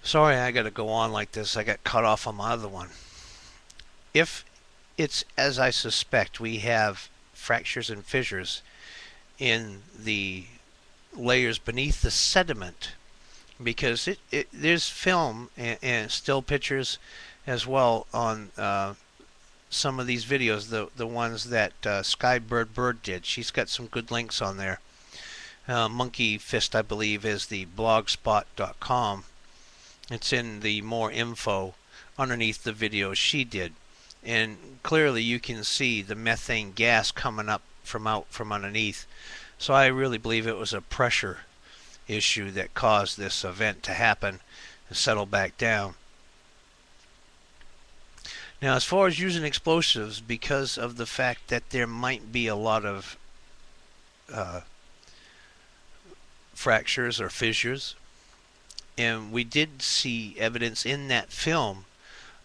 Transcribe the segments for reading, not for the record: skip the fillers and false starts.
Sorry, I got to go on like this. I got cut off on my other one. If it's as I suspect, we have fractures and fissures in the layers beneath the sediment, because there's film and still pictures as well on some of these videos, the ones that Skybird Bird did. She's got some good links on there. Monkey Fist, I believe, is the blogspot.com. It's in the more info underneath the video she did. And clearly you can see the methane gas coming up from underneath. So I really believe it was a pressure issue that caused this event to happen and settle back down. Now, as far as using explosives, because of the fact that there might be a lot of fractures or fissures, and we did see evidence in that film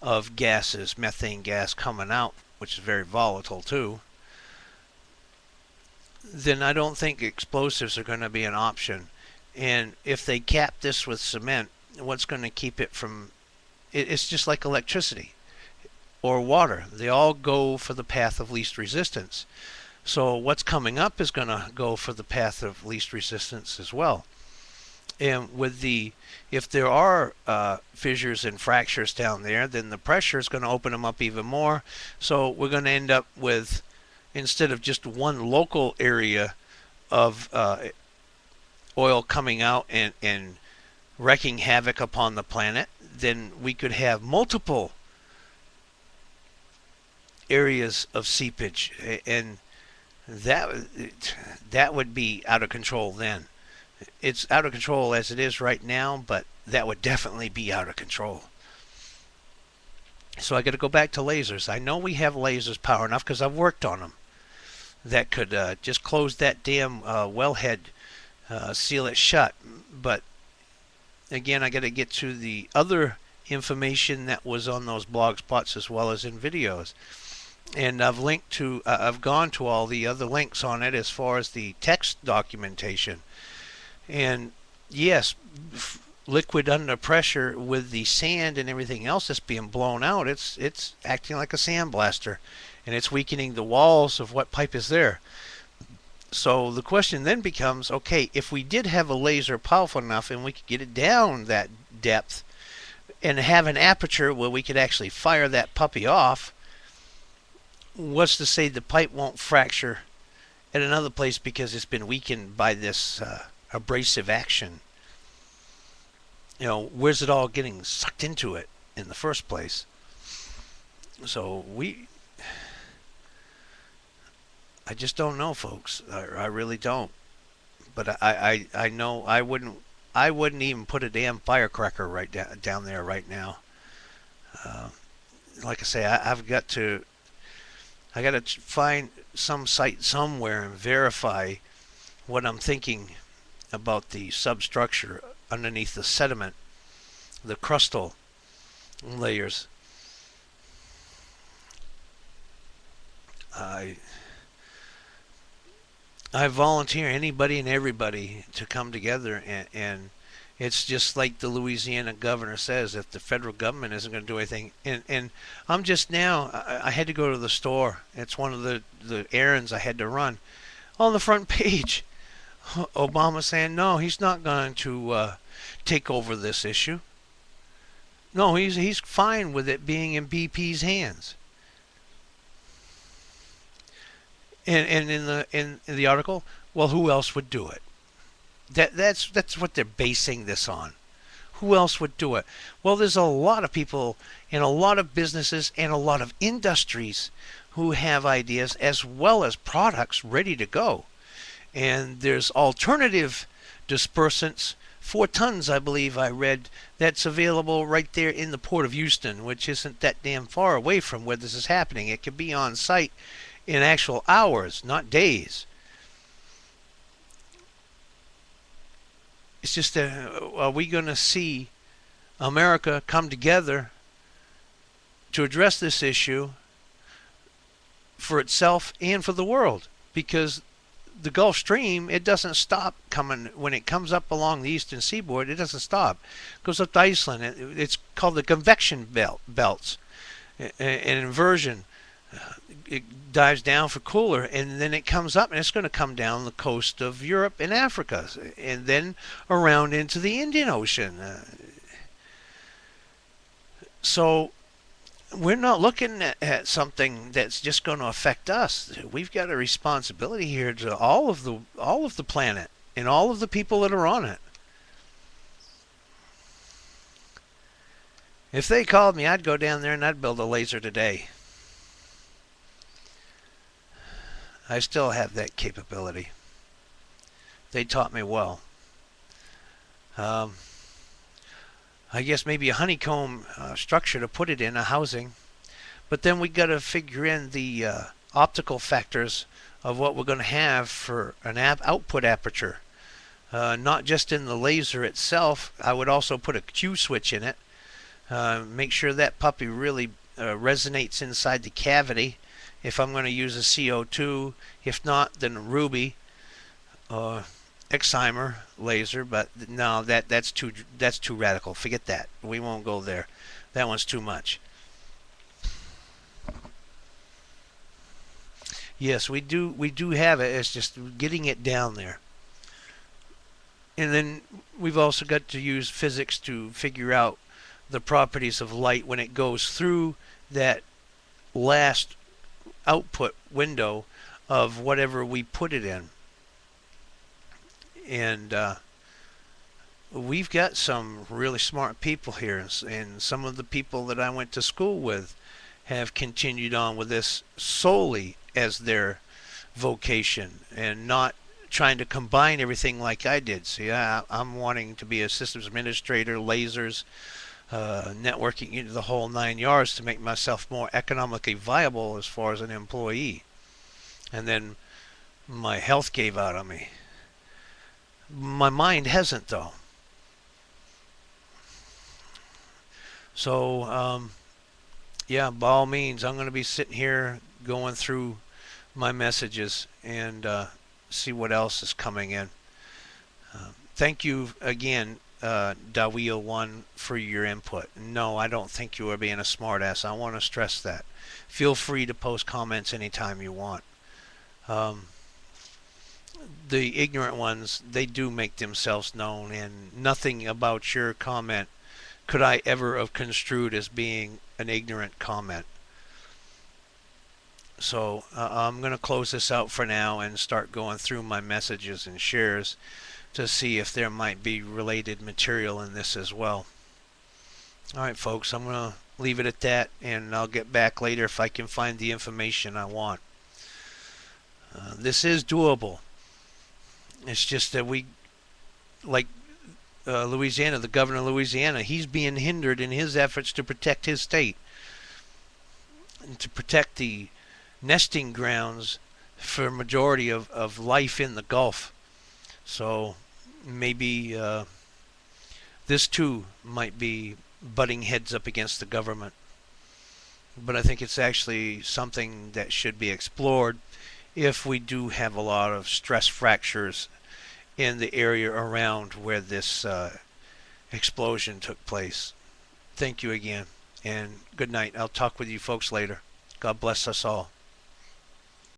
of gases, methane gas coming out, which is very volatile too, then I don't think explosives are going to be an option. And if they cap this with cement, what's going to keep it from... It's just like electricity or water. They all go for the path of least resistance. So what's coming up is going to go for the path of least resistance as well. And with if there are fissures and fractures down there, then the pressure is going to open them up even more. So we're going to end up with, instead of just one local area of oil coming out and wreaking havoc upon the planet, then we could have multiple areas of seepage, and that would be out of control then. It's out of control as it is right now, but that would definitely be out of control. So I got to go back to lasers. I know we have lasers power enough because I've worked on them that could just close that damn wellhead, seal it shut. But again, I got to get to the other information that was on those blog spots as well as in videos. And I've gone to all the other links on it as far as the text documentation. And yes, liquid under pressure with the sand and everything else that's being blown out, it's acting like a sandblaster, and it's weakening the walls of what pipe is there. So the question then becomes, okay, if we did have a laser powerful enough and we could get it down that depth and have an aperture where we could actually fire that puppy off, what's to say the pipe won't fracture at another place because it's been weakened by this abrasive action? You know, where's it all getting sucked into it in the first place? So I just don't know, folks. I really don't. But I know I wouldn't even put a damn firecracker right down there right now. Like I say, I got to find some site somewhere and verify what I'm thinking about the substructure underneath the sediment, the crustal layers. I volunteer anybody and everybody to come together, and it's just like the Louisiana governor says, if the federal government isn't going to do anything. And I'm just now, I had to go to the store. It's one of the errands I had to run. On the front page, Obama saying, no, he's not going to take over this issue. No, he's fine with it being in BP's hands. And in the article, well, who else would do it? That's what they're basing this on. Who else would do it? Well, there's a lot of people in a lot of businesses and a lot of industries who have ideas as well as products ready to go. And there's alternative dispersants, 4 tons, I believe I read, that's available right there in the Port of Houston, which isn't that damn far away from where this is happening. It could be on site in actual hours, not days. It's just, are we going to see America come together to address this issue for itself and for the world? Because the Gulf Stream, it doesn't stop coming. When it comes up along the eastern seaboard, it doesn't stop. It goes up to Iceland. It's called the convection belts. An inversion. It dives down for cooler, and then it comes up, and it's going to come down the coast of Europe and Africa, and then around into the Indian Ocean. So we're not looking at something that's just going to affect us. We've got a responsibility here to all of the planet and all of the people that are on it. If they called me, I'd go down there and I'd build a laser today. I still have that capability. They taught me well. I guess maybe a honeycomb structure to put it in, a housing. But then we got to figure in the optical factors of what we're going to have for an output aperture. Not just in the laser itself. I would also put a Q switch in it. Make sure that puppy really resonates inside the cavity. If I'm going to use a CO2, if not, then a Ruby. Excimer laser, but no, that's too radical. Forget that. We won't go there. That one's too much. Yes, we do have it. It's just getting it down there. And then we've also got to use physics to figure out the properties of light when it goes through that last output window of whatever we put it in. And we've got some really smart people here, and some of the people that I went to school with have continued on with this solely as their vocation and not trying to combine everything like I did. See, I'm wanting to be a systems administrator, lasers, networking into the whole 9 yards to make myself more economically viable as far as an employee. And then my health gave out on me. My mind hasn't, though. So, yeah, by all means, I'm going to be sitting here going through my messages and see what else is coming in. Thank you again, Dawil1, for your input. No, I don't think you are being a smartass. I want to stress that. Feel free to post comments anytime you want. The ignorant ones, they do make themselves known, and nothing about your comment could I ever have construed as being an ignorant comment. So I'm going to close this out for now and start going through my messages and shares to see if there might be related material in this as well. Alright folks, I'm going to leave it at that, and I'll get back later if I can find the information I want. This is doable. It's just that we, like Louisiana, the governor of Louisiana, he's being hindered in his efforts to protect his state and to protect the nesting grounds for a majority of life in the Gulf. So maybe this too might be butting heads up against the government. But I think it's actually something that should be explored if we do have a lot of stress fractures in the area around where this explosion took place. Thank you again, and good night. I'll talk with you folks later. God bless us all.